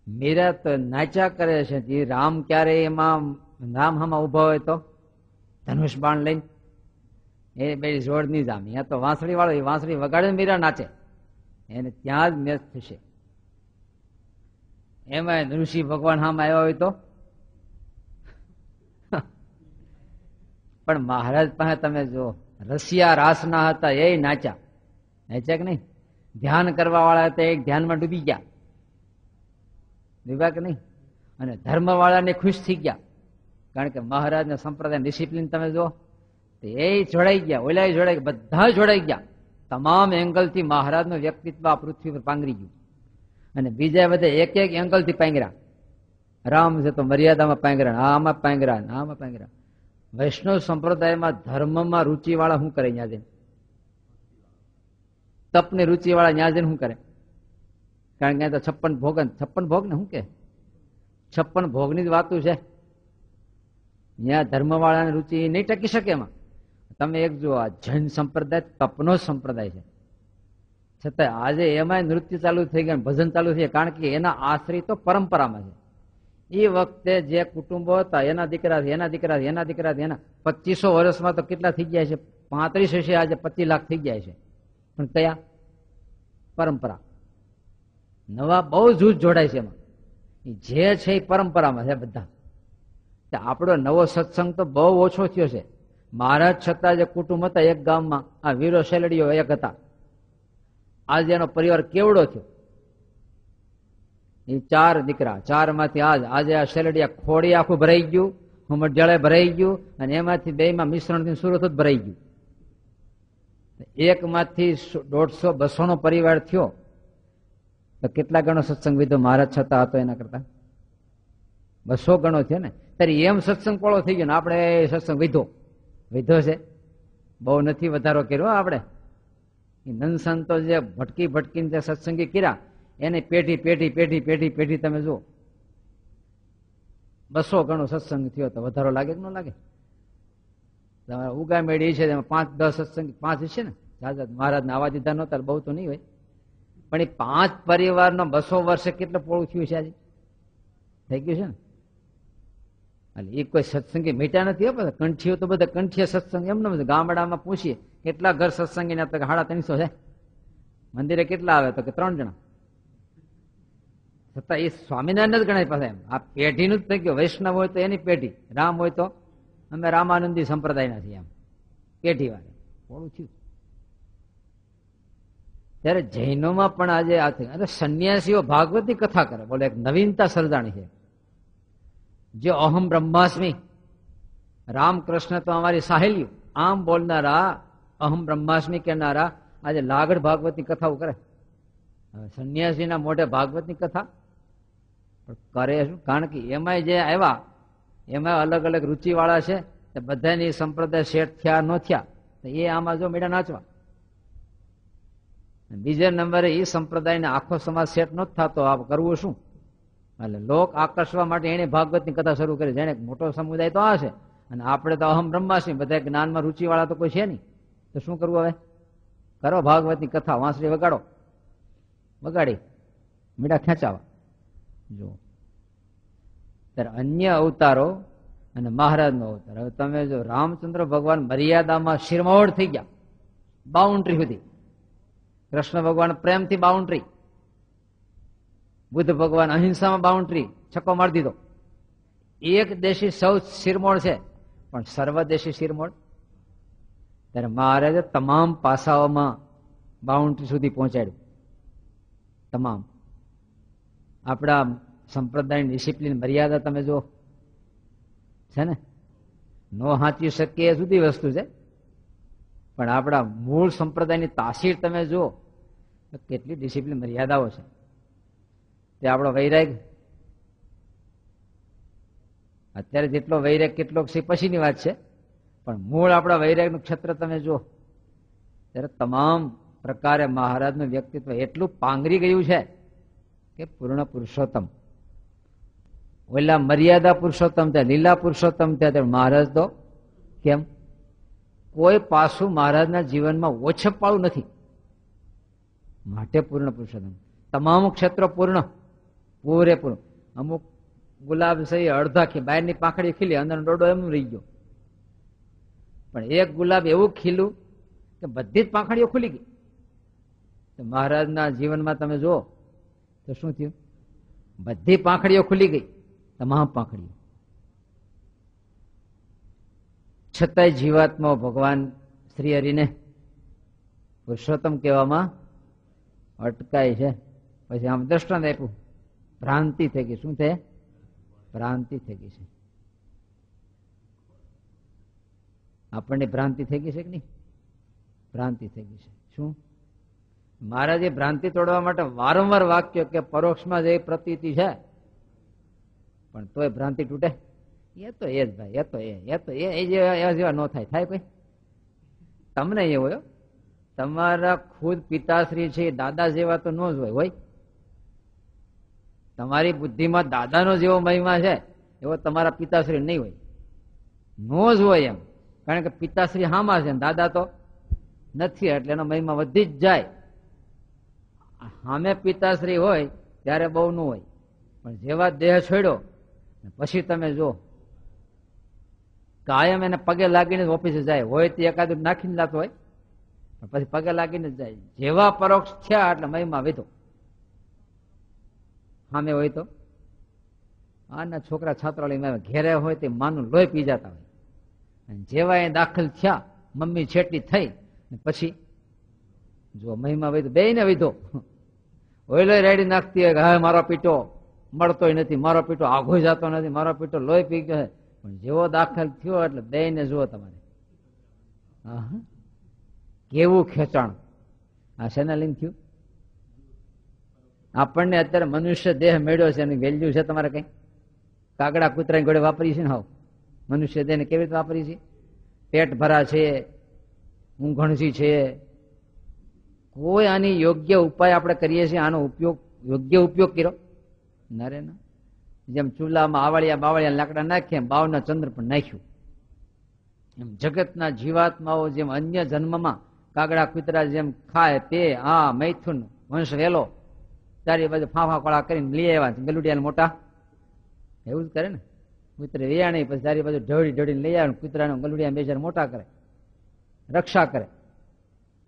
મીરા તો નાચ્યા કરે છે. રામ ક્યારે એમાં રામ હામાં ઉભા હોય તો ધનુષ બાણ લઈને એ બે જોડ નહીં જામે. ત્યાં તો વાંસળી વાળો એ વાંસળી વગાડે, મીરા નાચે, એને ત્યાં જ મેચ થશે. એમાં ઋષિ ભગવાન હામાં આવ્યા હોય તો. પણ મહારાજ પાસે તમે જો રસિયા રાસના હતા, એ નાચ્યા. નાચ્યા કે નહીં? ધ્યાન કરવા વાળા હતા, એક ધ્યાનમાં ડૂબી ગયા. ડૂબ્યા કે નહીં? અને ધર્મ વાળાને ખુશ થઈ ગયા, કારણ કે મહારાજના સંપ્રદાય ડિસિપ્લિન તમે જો, એ જોડાઈ ગયા, ઓલા જોડાઈ ગયા, બધા જોડાઈ ગયા. તમામ એંગલથી મહારાજનું વ્યક્તિત્વ આ પૃથ્વી પર પાંગરી ગયું. અને બીજા બધા એક એક એંગલથી પાંગર્યા. રામ છે તો મર્યાદામાં પાંગર્યા, આમાં પાંગર્યા, આમાં પાંગર્યા. વૈષ્ણવ સંપ્રદાયમાં ધર્મમાં રુચિ વાળા શું કરે? ત્યાં જઈને તપની રુચિ વાળા ત્યાં જઈને શું કરે? કારણ કે તો 56 ભોગ ને શું કે 56 ભોગની જ વાતું છે. ત્યાં ધર્મ વાળાની રુચિ નહીં ટકી શકે. એમાં તમે એક જો, આ જૈન સંપ્રદાય તપનો જ સંપ્રદાય છે, છતાં આજે એમાં નૃત્ય ચાલુ થઈ ગયા, ભજન ચાલુ થઈ ગયા, કારણ કે એના આશ્રિત તો પરંપરામાં છે. એ વખતે જે કુટુંબો હતા, એના દીકરા એના 2500 વર્ષમાં તો કેટલા થઈ ગયા છે? 35 હશે, આજે 25 લાખ થઈ ગયા છે. પણ કયા? પરંપરા. નવા બહુ જૂથ જોડાય છે એમાં. જે છે એ પરંપરામાં છે બધા. આપણો નવો સત્સંગ તો બહુ ઓછો થયો છે. મહારાજ છતાં જે કુટુંબ હતા એક ગામમાં, આ વીરો શેલડીઓ એક હતા, આજે એનો પરિવાર કેવડો થયો. એ 4 દીકરા, 4 માંથી આજે આ શેલડિયા ખોડી આખું ભરાઈ ગયું, હુમટજાળે ભરાઈ ગયું, અને એમાંથી 2 માં મિશ્રણથી સુરત જ ભરાઈ ગયું. એક માંથી 150-200 નો પરિવાર થયો તો કેટલા ગણો સત્સંગ વિધો મહારાજ છતાં હતો એના કરતા? 200 ગણો થયો ને. ત્યારે એમ સત્સંગ પોળો થઈ ગયો ને આપણે સત્સંગ વિધો છે, બહુ નથી વધારો કર્યો આપણે. નંદ સંતો જે ભટકીને જે સત્સંગી કર્યા, એને પેઢી તમે જુઓ, 200 ગણો સત્સંગ થયો તો વધારો લાગે કે ન લાગે? ઉગા મેળી છે, 5-10 સત્સંગ 5 છે ને, મહારાજને આવા દીધા નહોતા, બહુ તો નહીં હોય, પણ એ 5 પરિવારનો 200 વર્ષે કેટલું પોળું થયું છે આજે? થઈ ગયું છે ને. એટલે એ કોઈ સત્સંગી મીઠા નથી. કંઠીઓ તો બધા કંઠીય સત્સંગ એમને ગામડામાં પૂછીએ કેટલા ઘર સત્સંગી ના, તો 350 છે. મંદિરે કેટલા આવે તો કે 3 જણા. છતાં એ સ્વામિનારાયણ જ ગણાય પાસે. એમ આ પેઢીનું જ થઈ ગયું. વૈષ્ણવ હોય તો એની પેઢી, રામ હોય તો અમે રામાનંદી સંપ્રદાયના છીએ, એમ પેઢી વાળા પોળું થયું. ત્યારે જૈનોમાં પણ આજે આ થઈ. અને સંન્યાસીઓ ભાગવતની કથા કરે, બોલે એક નવીનતા સર્જાણી છે. જે અહમ બ્રહ્માસ્મિ, રામકૃષ્ણ તો અમારી સાહેલીઓ, આમ બોલનારા, અહમ બ્રહ્માસ્મિ કહેનારા આજે લાગડ ભાગવતની કથાઓ કરે. સંન્યાસીના મોઢે ભાગવતની કથા કરે શું? કારણ કે એમાં જે આવ્યા એમાં અલગ અલગ રુચિ વાળા છે, બધાની સંપ્રદાય સેટ થયા ન થયા, તો એ આમાં જો મેળા નાચવા. બીજા નંબરે એ સંપ્રદાયને આખો સમાજ સેટ ન થતો, આ કરવું શું? એટલે લોક આકર્ષવા માટે એને ભાગવતની કથા શરૂ કરી. જેને મોટો સમુદાય તો આ છે, અને આપણે તો અહમ બ્રહ્માસ્મિ, બધા જ્ઞાનમાં રુચિ વાળા તો કોઈ છે નહીં, તો શું કરવું હવે? કરો ભાગવતની કથા, વાંસળી વગાડી મીઠા ખેંચાવા. જો ત્યારે અન્ય અવતારો અને મહારાજનો અવતાર. હવે તમે જો રામચંદ્ર ભગવાન મર્યાદામાં શિરમોડ થઈ ગયા, બાઉન્ડ્રી સુધી. કૃષ્ણ ભગવાન પ્રેમથી બાઉન્ડ્રી, બુદ્ધ ભગવાન અહિંસામાં બાઉન્ડ્રી, છક્કો મારી દીધો. એક દેશી સૌ શિરમોડ છે, પણ સર્વદેશી શિરમોડ. ત્યારે મહારાજે તમામ પાસાઓમાં બાઉન્ડ્રી સુધી પહોંચાડ્યું. તમામ આપણા સંપ્રદાયની ડિસિપ્લિન, મર્યાદા તમે જો છે ને, નો સાચી શકીએ એ જુદી વસ્તુ છે, પણ આપણા મૂળ સંપ્રદાયની તાસીર તમે જો કેટલી ડિસિપ્લિન મર્યાદાઓ છે. તે આપણો વૈરાગ અત્યારે જેટલો વૈરાગ કેટલોક છે પછીની વાત છે, પણ મૂળ આપણા વૈરાગનું ક્ષેત્ર તમે જો, ત્યારે તમામ પ્રકારે મહારાજનું વ્યક્તિત્વ એટલું પાંગરી ગયું છે કે પૂર્ણ પુરુષોત્તમ. ઓલા મર્યાદા પુરુષોત્તમ થયા, લીલા પુરુષોત્તમ થયા, ત્યારે મહારાજ તો કેમ? કોઈ પાસું મહારાજના જીવનમાં ઓછપાળું નથી, માટે પૂર્ણ પુરુષોત્તમ. તમામ ક્ષેત્રો પૂરેપૂર્ણ. અમુક ગુલાબ છે અડધા બહારની પાંખડી ખીલી, અંદર ડોડો એમ રહી ગયો, પણ એક ગુલાબ એવું ખીલું કે બધી જ પાંખડીઓ ખુલી ગઈ. મહારાજના જીવનમાં તમે જુઓ તો શું થયું? બધી પાંખડીઓ ખુલી ગઈ, તમામ પાંખડીઓ. છતાંય જીવાત્મા ભગવાન શ્રી હરિને પુરુષોત્તમ કહેવામાં અટકાય છે. પછી આમ દ્રષ્ટાંત આપ્યું, ભ્રાંતિ થઈ ગઈ. શું થાય? ભ્રાંતિ થઈ ગઈ છે. આપણને ભ્રાંતિ થઈ ગઈ છે કે નહીં? ભ્રાંતિ થઈ ગઈ છે. શું? મહારાજે ભ્રાંતિ તોડવા માટે વારંવાર વાક્ય કે પરોક્ષમાં જે પ્રતીતિ છે, પણ તોય ભ્રાંતિ તૂટે. એ તો એ જ ભાઈ, એ તો એ જેવા ન થાય કોઈ તમને એ હોય. તમારા ખુદ પિતાશ્રી છે દાદા જેવા તો ન જ હોય. તમારી બુદ્ધિમાં દાદાનો જેવો મહિમા છે એવો તમારા પિતાશ્રી નહીં હોય, નો જ હોય એમ. કારણ કે પિતાશ્રી હામાં છે, દાદા તો નથી, એટલે એનો મહિમા વધી જ જાય. સામે પિતાશ્રી હોય ત્યારે બહુ ન હોય, પણ જેવા દેહ છોડ્યો પછી તમે જો કાયમ એને પગે લાગીને ઓફિસે જાય. હોય તે એકાદું નાખીને લાતો હોય, પણ પછી પગે લાગીને જ જાય. જેવા પરોક્ષ થયા એટલે મહિમા વધો. સામે હોય તો આના છોકરા છાત્રાલયમાં ઘેરે હોય તે માનું લોહી પી જતા હોય. જેવા એ દાખલ થયા, મમ્મી છેટી થઈ પછી જો મહિમા વધો, બે ને વધો. ઓઈલો રેડી નાખતી હોય કે હા મારો પીટો મળતોય નથી, મારો પીટો આઘો જતો નથી, મારો પીટો લોહી પી ગયો. પણ જેવો દાખલ થયો એટલે બે ને જુઓ તમારે કેવું ખેંચાણ. આ શેના લઈને થયું? આપણને અત્યારે મનુષ્ય દેહ મેળ્યો છે, એની વેલ્યુ છે તમારે કઈ? કાગડા કૂતરાની ઘોડે વાપરી છે ને? હાવ મનુષ્ય દેહને કેવી રીતે વાપરી છે? પેટ ભરા છે, ઊંઘણસી છે, કોઈ આની યોગ્ય ઉપાય આપણે કરીએ છીએ, આનો ઉપયોગ યોગ્ય ઉપયોગ કર્યો ના રે ના. જેમ ચૂલામાં આવળિયા બાવળિયા લાકડા નાખ્યા, બાવના ચંદ્ર પણ નાખ્યું. એમ જગતના જીવાત્માઓ જેમ અન્ય જન્મમાં કાગડા કૂતરા જેમ ખાય તે આ મૈથુન વંશ વેલો ચારે બાજુ ફાંફા કોળા કરીને લઈ આવ્યા ગલુડિયા મોટા, એવું જ કરે ને. કૂતરે વેયા નહીં, પછી ચારે બાજુ ઢળી ઢળીને લઈ આવે, કૂતરાને ગલુડિયા બે મોટા કરે, રક્ષા કરે.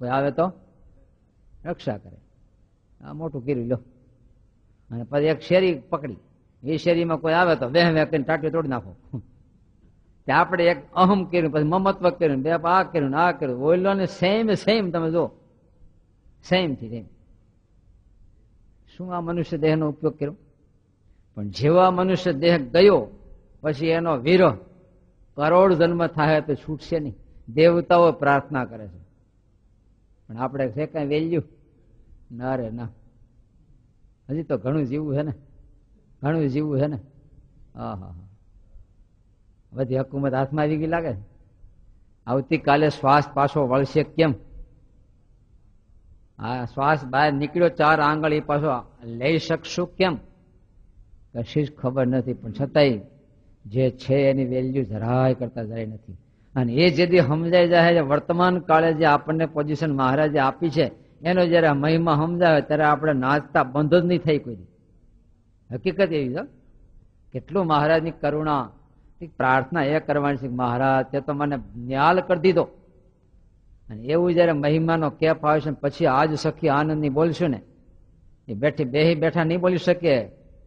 કોઈ આવે તો રક્ષા કરે. આ મોટું કર્યું લો. અને પછી એક શેરી પકડી, એ શેરીમાં કોઈ આવે તો વેહ વેહ કરીને ટાટીઓ તોડી નાખો. આપણે એક અહમ કર્યું, પછી મમત્વ કર્યું, બે આ કર્યું આ કર્યું. ઓઈલો ને સેમ તમે જો સેમ થી સેમ. શું આ મનુષ્ય દેહનો ઉપયોગ કર્યો? પણ જેવા મનુષ્ય દેહ ગયો પછી એનો વિરહ કરોડ જન્મ થાય તો છૂટશે નહીં. દેવતાઓ પ્રાર્થના કરે છે, પણ આપણે છે કઈ વેલ્યુ ના રે ના. હજી તો ઘણું જીવવું છે ને, ઘણું જીવવું છે ને. હા બધી હકુમત હાથમાં આવી ગઈ લાગે. આવતીકાલે શ્વાસ પાછો વળશે કેમ? આ શ્વાસ બહાર નીકળ્યો, 4 આંગળ એ પાછો લઈ શકશું કેમ? કશી જ ખબર નથી. પણ છતાંય જે છે એની વેલ્યુ જરાય કરતા જરાય નથી. અને એ જેથી સમજાઈ જાય, વર્તમાન કાળે જે આપણને પોઝિશન મહારાજે આપી છે એનો જયારે મહિમા સમજાવે ત્યારે આપણે નાચતા બંધ જ નહીં થઈ કોઈ. હકીકત એવી છે. કેટલું મહારાજની કરુણા. પ્રાર્થના એ કરવાની છે, મહારાજ તે તો મને ન્યાલ કરી દીધો. અને એવું જયારે મહિમાનો કેપ આવે છે પછી આજ સખી આનંદની બોલશું ને, એ બેઠા નહીં બોલી શકે.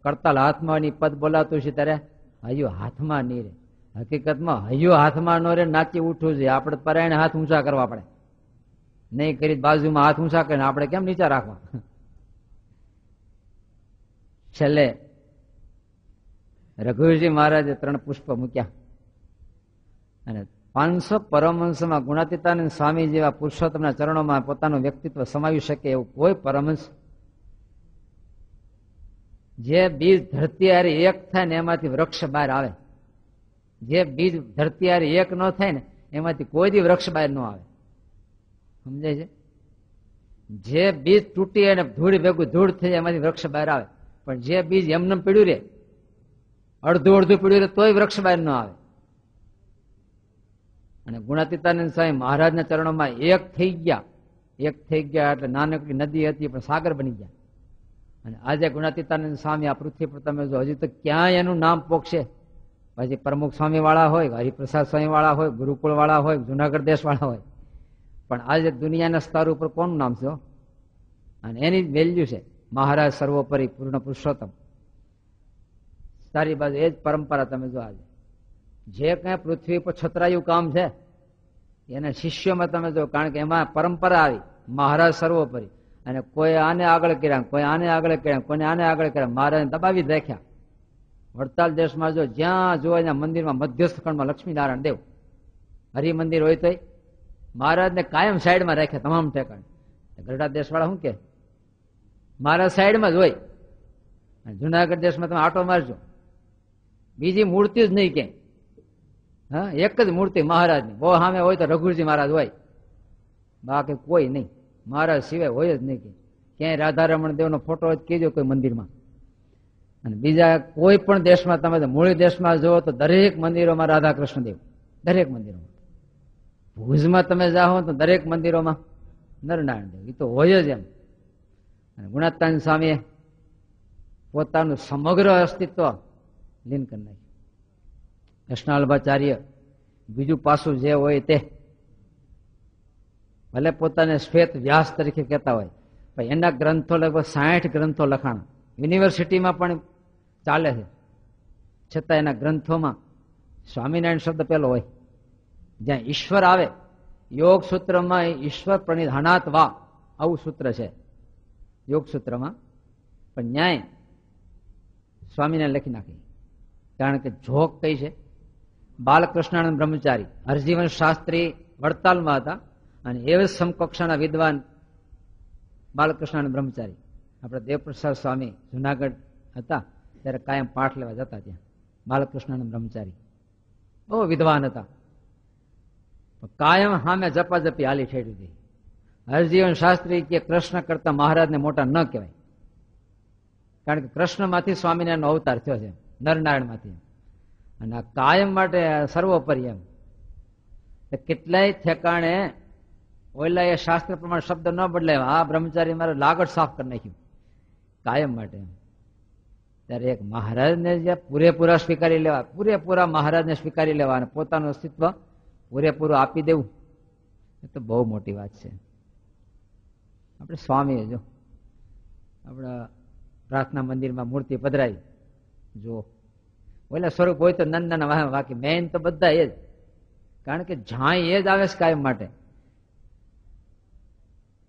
કરતાલ હાથમાં પદ બોલાતું છે ત્યારે હૈયું હાથમાં નહીં રે. હકીકતમાં હૈયું હાથમાં ન રે, નાચી ઉઠવું જોઈએ. આપણે પરાયણે હાથ ઊંચા કરવા પડે, નહીં કરી બાજુમાં હાથ ઊંચા કરીને આપણે કેમ નીચા રાખવા? છેલ્લે રઘુવીરજી મહારાજે 3 પુષ્પ મૂક્યા અને 500 પરમહંસમાં ગુણાતીતાનંદ સ્વામી જેવા પુરુષોત્તમના ચરણોમાં પોતાનું વ્યક્તિત્વ સમાવી શકે એવું કોઈ પરમહંસ. જે બીજ ધરતી હારે એક થાય ને એમાંથી વૃક્ષ બહાર આવે. જે બીજ ધરતી હારે એક ન થાય ને એમાંથી કોઈ દી વૃક્ષ બહાર ન આવે. સમજાય છે? જે બીજ તૂટી અને ધૂળ ભેગું ધૂળ થઈ જાય એમાંથી વૃક્ષ બહાર આવે. પણ જે બીજ એમને પીડ્યું રે, અડધું પીડ્યું રે, તોય વૃક્ષ બહાર ન આવે. અને ગુણાતીતાનંદ સ્વામી મહારાજના ચરણોમાં એક થઈ ગયા એટલે નાનકડી નદી હતી પણ સાગર બની ગયા. અને આજે ગુણાતીતાનંદ સ્વામી આ પૃથ્વી પર તમે જો હજી તો ક્યાંય એનું નામ પોકશે. પછી પ્રમુખ સ્વામી વાળા હોય, હરિપ્રસાદ સ્વામી વાળા હોય, ગુરુકુળ વાળા હોય, જુનાગઢ દેશ વાળા હોય, પણ આજે દુનિયાના સ્તર ઉપર કોનું નામ છે? અને એની વેલ્યુ છે મહારાજ સર્વોપરી પૂર્ણ પુરુષોત્તમ. સારી બાજુ એ જ પરંપરા તમે જો આજે જે કઈ પૃથ્વી પર છતરાયું કામ છે એના શિષ્યોમાં તમે જો, કારણ કે એમાં પરંપરા આવી મહારાજ સર્વોપરી. અને કોઈ આને આગળ કર્યા, કોઈ આને આગળ કર્યા, કોઈને આને આગળ કર્યા, મહારાજને દબાવી જ રાખ્યા. વડતાલ દેશમાં જો જ્યાં જોવા ત્યાં મંદિરમાં મધ્યસ્થ ખંડમાં લક્ષ્મીનારાયણ દેવ હરિમંદિર હોય તો મહારાજને કાયમ સાઈડમાં રાખ્યા તમામ ઠેકાણ. ગરડા દેશ વાળા શું કે મહારાજ સાઈડમાં જ હોય. જુનાગઢ દેશમાં તમે આટો મારજો, બીજી મૂર્તિ જ નહીં ક્યાંય. હા, એક જ મૂર્તિ મહારાજની. બહુ સામે હોય તો રઘુજી મહારાજ હોય, બાકી કોઈ નહીં. મહારાજ સિવાય હોય જ નહીં. ક્યાંય રાધારમણ દેવનો ફોટો જ કહેજો કોઈ મંદિરમાં. અને બીજા કોઈ પણ દેશમાં તમે મૂળ દેશમાં જુઓ તો દરેક મંદિરોમાં રાધા કૃષ્ણ દેવ, દરેક મંદિરોમાં. ભુજમાં તમે જાઓ તો દરેક મંદિરોમાં નરનારાયણ દેવ, એ તો હોય જ એમ. અને ગુણાતાન સ્વામીએ પોતાનું સમગ્ર અસ્તિત્વ લીન કરી નાખ્યું. કૃષ્ણાલભાચાર્ય બીજું પાસું જે હોય તે, ભલે પોતાને શ્વેત વ્યાસ તરીકે કહેતા હોય, પણ એના ગ્રંથો લગભગ 60 ગ્રંથો લખાણ યુનિવર્સિટીમાં પણ ચાલે છે. છતાં એના ગ્રંથોમાં સ્વામિનારાયણ શબ્દ પેલો હોય. જ્યાં ઈશ્વર આવે, યોગ સૂત્રમાં ઈશ્વર પ્રણિધાનાત વા આવું સૂત્ર છે યોગ સૂત્રમાં, પણ ન્યાય સ્વામીને લખી નાખી. કારણ કે જોક કઈ છે, બાલકૃષ્ણાનંદ બ્રહ્મચારી હરજીવન શાસ્ત્રી વડતાલમાં હતા, અને એવા સમકક્ષાના વિદ્વાન બાલકૃષ્ણાનંદ બ્રહ્મચારી આપણે દેવપ્રસાદ સ્વામી જુનાગઢ હતા ત્યારે કાયમ પાઠ લેવા જતા. ત્યાં બાલકૃષ્ણાનંદ બ્રહ્મચારી બહુ વિદ્વાન હતા, કાયમ સામે જપાજપી હાલી ઠેડી હતી. હરજીવન શાસ્ત્રી કે કૃષ્ણ કરતા મહારાજને મોટા ન કહેવાય, કારણ કે કૃષ્ણમાંથી સ્વામિનારાયણનો અવતાર થયો છે, નરનારાયણમાંથી. અને આ કાયમ માટે સર્વોપરી એમ. કેટલાય ઠેકાણે ઓલા એ શાસ્ત્ર પ્રમાણે શબ્દ ન બદલાય, આ બ્રહ્મચારી મારે લાગડ સાફ કરી નાખ્યું કાયમ માટે. ત્યારે એક મહારાજને જે પૂરેપૂરા સ્વીકારી લેવા, પૂરેપૂરા મહારાજને સ્વીકારી લેવા અને પોતાનું અસ્તિત્વ પૂરેપૂરું આપી દેવું, એ તો બહુ મોટી વાત છે. આપણે સ્વામી જો આપણા પ્રાર્થના મંદિરમાં મૂર્તિ પધરાવી જો, ઓલા સ્વરૂપ હોય તો નાના વાહ બાકી મેન તો બધા એ જ, કારણ કે જ્યાં એ જ આવે છે કાયમ માટે.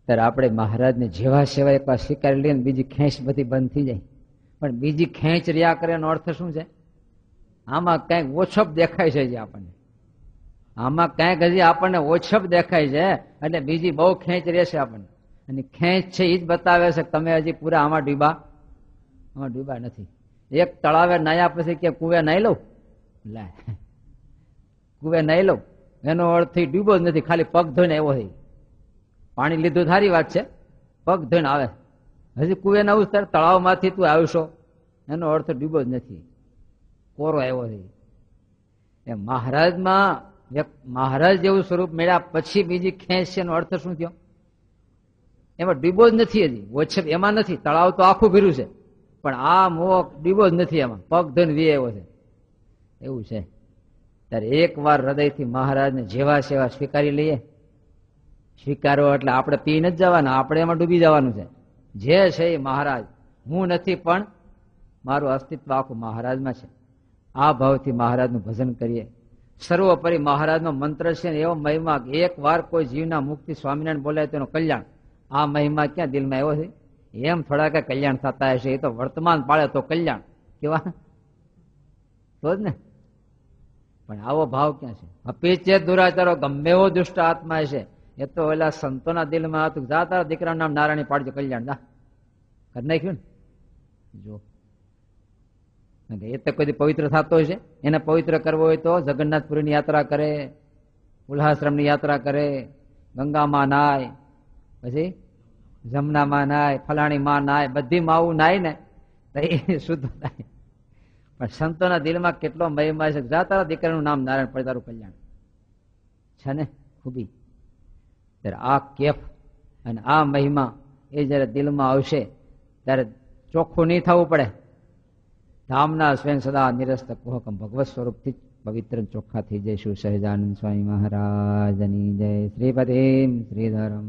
ત્યારે આપણે મહારાજને જેવા સેવા એકવાર સ્વીકારી લઈએ ને બીજી ખેંચ બધી બંધ થઈ જાય. પણ બીજી ખેંચ રહ્યા કરે એનો અર્થ શું છે? આમાં કંઈક ઓછપ દેખાય છે, જે આપણને આમાં કંઈક હજી આપણને ઓછપ દેખાય છે, એટલે બીજી બહુ ખેંચ રહેશે આપણને. અને ખેંચ છે એ જ બતાવે છે કે તમે હજી પૂરા આમાં ડૂબા નથી. એક તળાવે નાયા પછી કે કુવે નાઈ લઉં, લે કુવે નાઈ લઉં એનો અર્થ ડૂબો જ નથી, ખાલી પગ ધોઈને આવ્યો હોય. પાણી લીધું સારી વાત છે, પગ ધોઈને આવે, હજી કુવે ના ઉતર તળાવમાંથી તું આવશો એનો અર્થ ડૂબો જ નથી, કોરો આવ્યો છે. એ મહારાજમાં મહારાજ જેવું સ્વરૂપ મળ્યા પછી બીજી ખેંચ છે એનો અર્થ શું થયો? એમાં ડૂબો જ નથી, હજી ઓછપ એમાં નથી. તળાવ તો આખું ભર્યું છે, પણ આ મોહ ડૂબો જ નથી, એમાં પગ ધોઈને વી આવ્યો છે એવું છે. ત્યારે એક વાર હૃદયથી મહારાજને જેવા સેવા સ્વીકારી લઈએ, સ્વીકારો એટલે આપણે પી નથી જવાના, આપણે એમાં ડૂબી જવાનું છે. જે છે એ મહારાજ, હું નથી પણ મારું અસ્તિત્વ આખું મહારાજમાં છે. આ ભાવથી મહારાજનું ભજન કરીએ. સર્વોપરી મહારાજનો મંત્ર છે ને એવો મહિમા, એક વાર કોઈ જીવના મુક્તિ સ્વામિનારાયણ બોલાય તેનું કલ્યાણ. આ મહિમા ક્યાં દિલમાં આવ્યો છે? એમ થોડા કે કલ્યાણ થતા હશે, એ તો વર્તમાન પાળે તો કલ્યાણ કેવા તો જ ને. પણ આવો ભાવ ક્યાં છે? અપેચે દુરાચારો ગમે એવો દુષ્ટ આત્મા છે, એ તો ઓલા સંતોના દિલમાં હતું, જા તારા દીકરાનું નામ નારાયણ પાડજો, કલ્યાણ જા કરી નાખ્યું ને. જો એ તો કોઈ પવિત્ર થતો હોય છે, એને પવિત્ર કરવો હોય તો જગન્નાથપુરીની યાત્રા કરે, ઉલ્હાશ્રમની યાત્રા કરે, ગંગામાં નાય, પછી જમનામાં નાય, ફલાણી માં નાય, બધી માવું નાય ને તો એ શુદ્ધ થાય. પણ સંતોના દિલમાં કેટલો મહિમા છે, જા તારા દીકરાનું નામ નારાયણ પડે તારું કલ્યાણ છે ને ખૂબી. ત્યારે આ કેફ અને આ મહિમા એ જયારે દિલમાં આવશે ત્યારે ચોખ્ખું નહીં થવું પડે. ધામના સ્વયં સદા નિરસ્ત કુહકમ ભગવત સ્વરૂપથી જ પવિત્ર ચોખ્ખા થઈ જઈશું. સહજાનંદ સ્વામી મહારાજની જય. શ્રીપતિમ શ્રીધરમ.